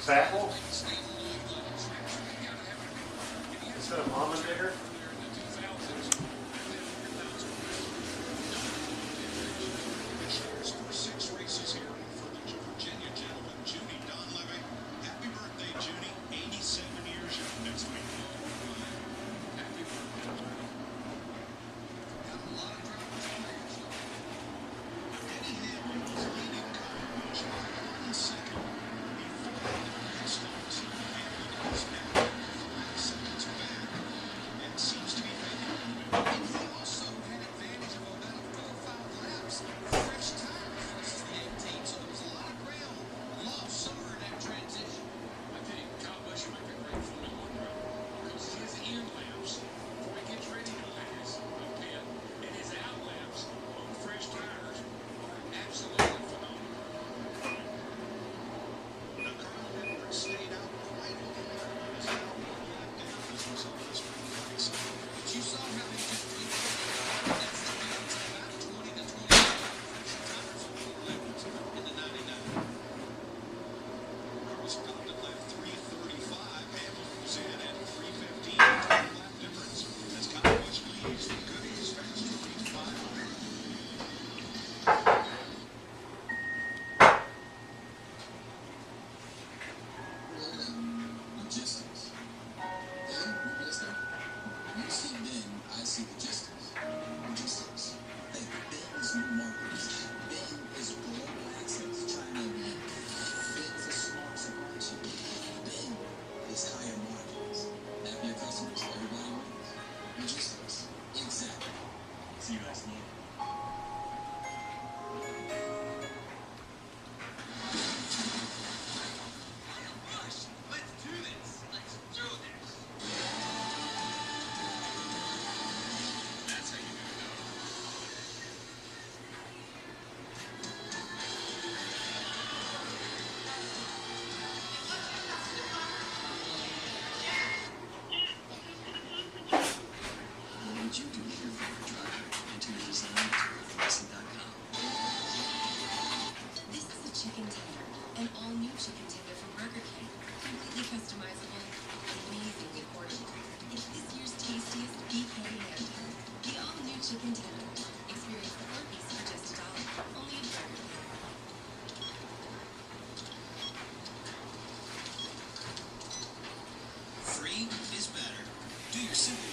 Sapple? Instead of mom and digger? Chicken tender, an all-new chicken tender from Burger King. Completely customizable, amazingly portable. It's this year's tastiest BK hamburger. The all-new chicken tender. Experience the 4-piece for just $1. Only at Burger King. Free is better. Do your simple